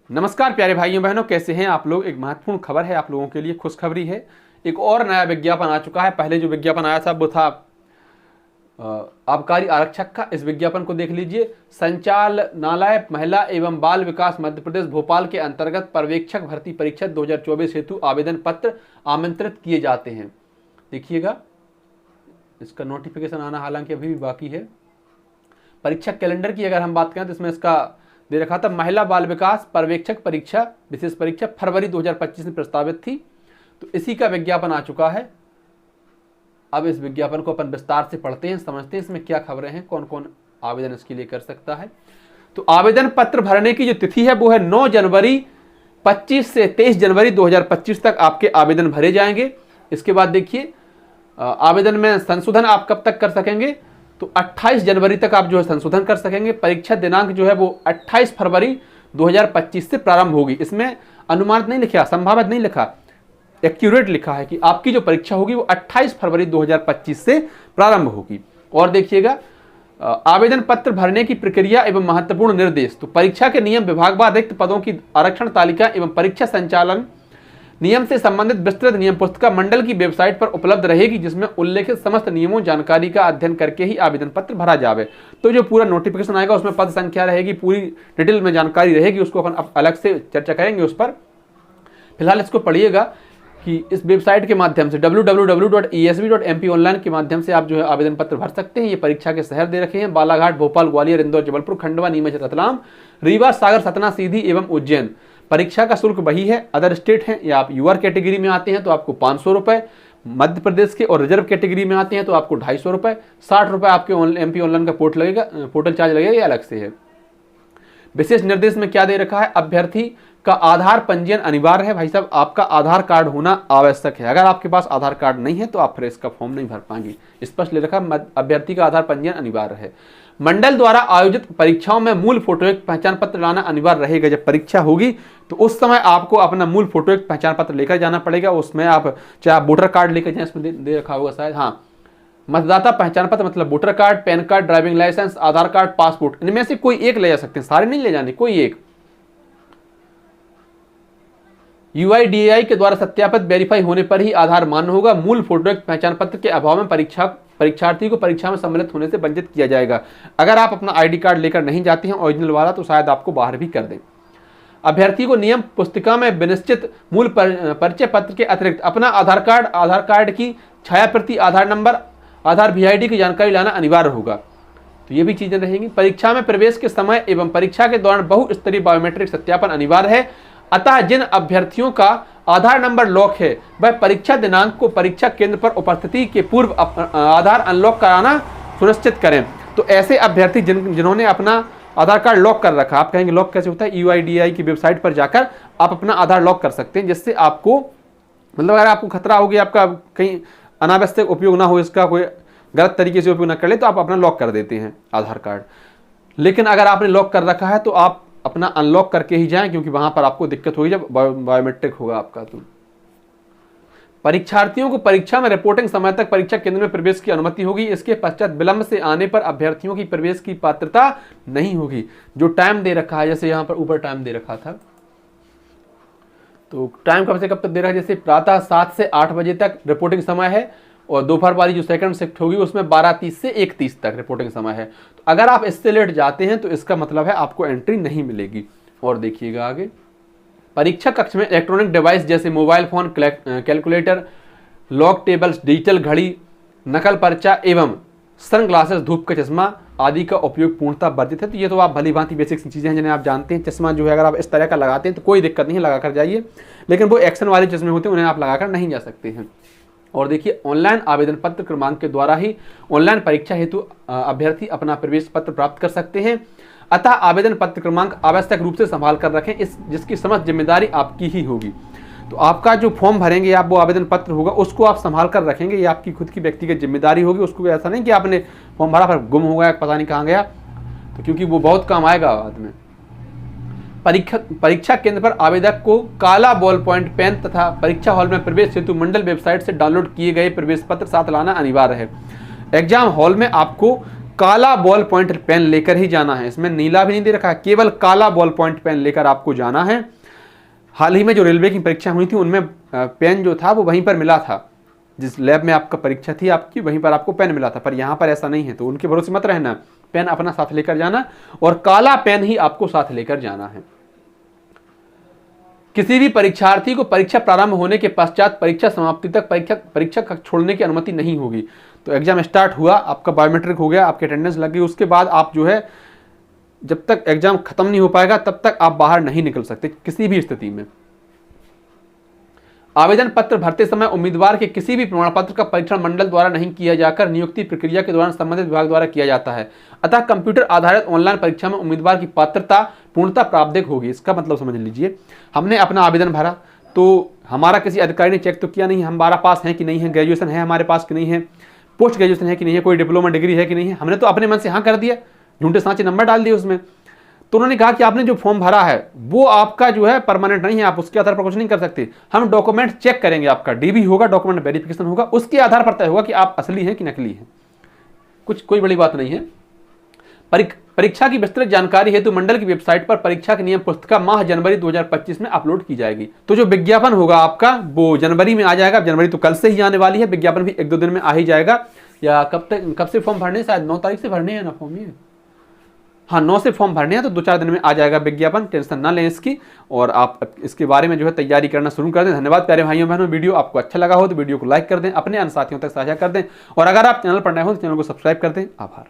नमस्कार प्यारे भाइयों बहनों, कैसे हैं आप लोग। एक महत्वपूर्ण खबर है आप लोगों के लिए, खुशखबरी है। एक और नया विज्ञापन आ चुका है। पहले जो विज्ञापन आया था वो था आबकारी आरक्षक का। इस विज्ञापन को देख लीजिए। संचालनालय महिला एवं बाल विकास मध्य प्रदेश भोपाल के अंतर्गत पर्यवेक्षक भर्ती परीक्षा 2024 हेतु आवेदन पत्र आमंत्रित किए जाते हैं। देखिएगा, इसका नोटिफिकेशन आना हालांकि अभी भी बाकी है। परीक्षा कैलेंडर की अगर हम बात करें तो इसमें इसका दे रखा था महिला बाल विकास पर्यवेक्षक परीक्षा विशेष परीक्षा फरवरी 2025 में प्रस्तावित थी। तो इसी का विज्ञापन आ चुका है। अब इस विज्ञापन को अपन विस्तार से पढ़ते हैं, समझते हैं इसमें क्या खबरें हैं, कौन कौन आवेदन इसके लिए कर सकता है। तो आवेदन पत्र भरने की जो तिथि है वो है 9 जनवरी 25 से 23 जनवरी 2025 तक आपके आवेदन भरे जाएंगे। इसके बाद देखिए, आवेदन में संशोधन आप कब तक कर सकेंगे, तो 28 जनवरी तक आप जो है संशोधन कर सकेंगे। परीक्षा दिनांक जो है वो 28 फरवरी 2025 से प्रारंभ होगी। इसमें अनुमानित नहीं लिखा, संभावित नहीं लिखा, एक्यूरेट लिखा है कि आपकी जो परीक्षा होगी वो 28 फरवरी 2025 से प्रारंभ होगी। और देखिएगा, आवेदन पत्र भरने की प्रक्रिया एवं महत्वपूर्ण निर्देश। तो परीक्षा के नियम, विभागवार रिक्त पदों की आरक्षण तालिका एवं परीक्षा संचालन नियम से संबंधित विस्तृत नियम पुस्तिका मंडल की वेबसाइट पर उपलब्ध रहेगी, जिसमें उल्लेखित समस्त नियमों जानकारी का अध्ययन करके ही आवेदन पत्र भरा जावे। तो जो पूरा नोटिफिकेशन आएगा उसमें पद संख्या रहेगी, पूरी डिटेल में जानकारी रहेगी, उसको अपन अलग से चर्चा करेंगे उस पर। फिलहाल इसको पढ़िएगा कि इस वेबसाइट के माध्यम से www.esv.mp के माध्यम से आप जो है आवेदन पत्र भर सकते हैं। ये परीक्षा के शहर दे रखे हैं: बालाघाट, भोपाल, ग्वालियर, इंदौर, जबलपुर, खंडवा, नीमच, रतलाम, रीवा, सागर, सतना, सीधी एवं उज्जैन। परीक्षा का शुल्क वही है। अदर स्टेट हैं या आप यूआर कैटेगरी में आते हैं तो आपको 500 रुपये, मध्य प्रदेश के और रिजर्व कैटेगरी में आते हैं तो आपको 250 रुपये, 60 रुपये आपके MP ऑनलाइन का पोर्टल चार्ज लगेगा, ये अलग से है। विशेष निर्देश में क्या दे रखा है, अभ्यर्थी का आधार पंजीयन अनिवार्य है। भाई साहब, आपका आधार कार्ड होना आवश्यक है। अगर आपके पास आधार कार्ड नहीं है तो आप फिर इसका फॉर्म नहीं भर पाएंगे। स्पष्ट ले रखा, अभ्यर्थी का आधार पंजीयन अनिवार्य है। मंडल द्वारा आयोजित परीक्षाओं में मूल फोटोयुक्त पहचान पत्र लाना अनिवार्य रहेगा। जब परीक्षा होगी तो उस समय आपको अपना मूल फोटोयुक्त पहचान पत्र लेकर जाना पड़ेगा। उसमें आप चाहे आप वोटर कार्ड लेकर जाएं, इसमें दे रखा होगा शायद, हाँ, मतदाता पहचान पत्र मतलब voter card, PAN card, driving licence, Aadhaar card, passport, इनमें से कोई एक ले जा सकते हैं, सारे नहीं ले जाने, कोई एक। UIDAI के द्वारा सत्यापित वेरीफाई होने पर ही आधार मान्य होगा। मूल फोटोयुक्त पहचान पत्र के अभाव में परीक्षार्थी को परीक्षा में सम्मिलित होने से वंचित किया जाएगा। अगर आप अपना ID कार्ड लेकर नहीं जाते हैं ओरिजिनल वाला, तो शायद आपको बाहर भी कर दें। अभ्यर्थी को नियम पुस्तिका में विनिश्चित मूल परिचय पत्र के अतिरिक्त अपना आधार कार्ड की छायाप्रति, आधार नंबर, आधार VID की जानकारी लाना अनिवार्य होगा। तो ये भी चीजें रहेंगी। परीक्षा में प्रवेश के समय एवं परीक्षा के दौरान बहुस्तरीय बायोमेट्रिक सत्यापन अनिवार्य है। अतः जिन अभ्यर्थियों का आधार नंबर लॉक है वह परीक्षा दिनांक को परीक्षा केंद्र पर उपस्थिति के पूर्व आधार अनलॉक कराना सुनिश्चित करें। तो ऐसे अभ्यर्थी जिन्होंने अपना आधार कार्ड लॉक कर रखा, आप कहेंगे लॉक कैसे होता है, UIDAI की वेबसाइट पर जाकर आप अपना आधार लॉक कर सकते हैं, जिससे आपको मतलब अगर आपको खतरा हो गया, आपका कहीं अनावश्यक उपयोग ना हो, इसका कोई गलत तरीके से उपयोग ना कर ले, तो आप अपना लॉक कर देते हैं आधार कार्ड। लेकिन अगर आपने लॉक कर रखा है तो आप अपना अनलॉक करके ही जाएं, क्योंकि वहां पर आपको दिक्कत होगी जब बायोमेट्रिक होगा आपका। तो परीक्षार्थियों को परीक्षा में रिपोर्टिंग समय तक परीक्षा केंद्र में प्रवेश की अनुमति होगी। इसके पश्चात विलंब से आने पर अभ्यर्थियों की प्रवेश की पात्रता नहीं होगी। जो टाइम दे रखा है, जैसे यहाँ पर ऊपर टाइम दे रखा था, तो टाइम कब से कब तक दे रखा है, जैसे प्रातः 7 से 8 बजे तक रिपोर्टिंग समय है, और दोपहर वाली जो सेकंड शिफ्ट होगी उसमें 12:30 से 1:30 तक रिपोर्टिंग समय है। तो अगर आप इससे लेट जाते हैं तो इसका मतलब है आपको एंट्री नहीं मिलेगी। और देखिएगा आगे, परीक्षा कक्ष में इलेक्ट्रॉनिक डिवाइस जैसे mobile phone, calculator, log tables, digital घड़ी, नकल पर्चा एवं सनग्लासेस, धूप का चश्मा आदि का उपयोग पूर्णतः वर्जित है। तो ये तो आप भली भांति बेसिक चीज़ें हैं जिन्हें आप जानते हैं। चश्मा जो है अगर आप इस तरह का लगाते हैं तो कोई दिक्कत नहीं है, लगा कर जाइए, लेकिन वो एक्शन वाले चश्मे होते हैं उन्हें आप लगाकर नहीं जा सकते हैं। और देखिए, ऑनलाइन आवेदन पत्र क्रमांक के द्वारा ही ऑनलाइन परीक्षा हेतु अभ्यर्थी अपना प्रवेश पत्र प्राप्त कर सकते हैं। अतः आवेदन पत्र क्रमांक आवश्यक रूप से संभाल कर रखें, जिसकी समस्त जिम्मेदारी आपकी ही होगी। तो आपका जो फॉर्म भरेंगे आप, वो आवेदन पत्र होगा, उसको आप संभाल कर रखेंगे, ये आपकी खुद की व्यक्तिगत जिम्मेदारी होगी। उसको ऐसा नहीं कि आपने फॉर्म भरा पर गुम हो गया, पता नहीं कहाँ गया, तो क्योंकि वो बहुत काम आएगा बाद में। परीक्षा केंद्र पर आवेदक को काला बॉल पॉइंट पेन तथा परीक्षा हॉल में प्रवेश हेतु मंडल वेबसाइट से डाउनलोड किए गए प्रवेश पत्र साथ लाना अनिवार्य है। एग्जाम हॉल में आपको काला बॉल पॉइंट पेन लेकर ही जाना है। इसमें नीला भी नहीं दे रखा है, केवल काला बॉल पॉइंट पेन लेकर आपको जाना है। हाल ही में जो रेलवे की परीक्षा हुई थी उनमें पेन जो था वो वहीं पर मिला था, जिस लैब में आपका परीक्षा थी आपकी वहीं पर आपको पेन मिला था, पर यहाँ पर ऐसा नहीं है। तो उनके भरोसे मत रहना, पेन अपना साथ लेकर जाना और काला पेन ही आपको साथ लेकर जाना है। किसी भी परीक्षार्थी को परीक्षा प्रारंभ होने के पश्चात परीक्षा समाप्ति तक परीक्षा कक्ष छोड़ने की अनुमति नहीं होगी। तो एग्जाम स्टार्ट हुआ, आपका बायोमेट्रिक हो गया, आपकी अटेंडेंस लग गई, उसके बाद आप जो है जब तक एग्जाम खत्म नहीं हो पाएगा तब तक आप बाहर नहीं निकल सकते किसी भी स्थिति में। आवेदन पत्र भरते समय उम्मीदवार के किसी भी प्रमाण पत्र का परीक्षण मंडल द्वारा नहीं किया जाकर नियुक्ति प्रक्रिया के दौरान संबंधित विभाग द्वारा किया जाता है। अतः कंप्यूटर आधारित ऑनलाइन परीक्षा में उम्मीदवार की पात्रता पूर्णतः प्रावधिक होगी। इसका मतलब समझ लीजिए, हमने अपना आवेदन भरा तो हमारा किसी अधिकारी ने चेक तो किया नहीं हमारा पास है कि नहीं है, ग्रेजुएशन है हमारे पास कि नहीं है, पोस्ट ग्रेजुएशन है कि नहीं है, कोई डिप्लोमा डिग्री है कि नहीं है, हमने तो अपने मन से हाँ कर दिया, झूठे सांचे नंबर डाल दिए उसमें। तो उन्होंने कहा कि आपने जो फॉर्म भरा है वो आपका जो है परमानेंट नहीं है, आप उसके आधार पर कुछ नहीं कर सकते, हम डॉक्यूमेंट चेक करेंगे, आपका डीबी होगा, डॉक्यूमेंट वेरिफिकेशन होगा, उसके आधार पर तय होगा कि आप असली हैं कि नकली हैं। कोई बड़ी बात नहीं है। परीक्षा की विस्तृत जानकारी हेतु मंडल की वेबसाइट पर परीक्षा की नियम पुस्तिका माह जनवरी 2025 में अपलोड की जाएगी। तो जो विज्ञापन होगा आपका वो जनवरी में आ जाएगा। जनवरी तो कल से ही आने वाली है, विज्ञापन भी 1-2 दिन में आ ही जाएगा। या कब से फॉर्म भरने, शायद 9 तारीख से भरने हैं ना फॉर्म, ये हाँ 9 से फॉर्म भरने हैं, तो 2-4 दिन में आ जाएगा विज्ञापन, टेंशन ना लें इसकी। और आप इसके बारे में जो है तैयारी करना शुरू कर दें। धन्यवाद प्यारे भाइयों बहनों, वीडियो आपको अच्छा लगा हो तो वीडियो को लाइक कर दें, अपने अन्य साथियों तक साझा कर दें, और अगर आप चैनल पर नए हो तो चैनल को सब्सक्राइब कर दें। आभार।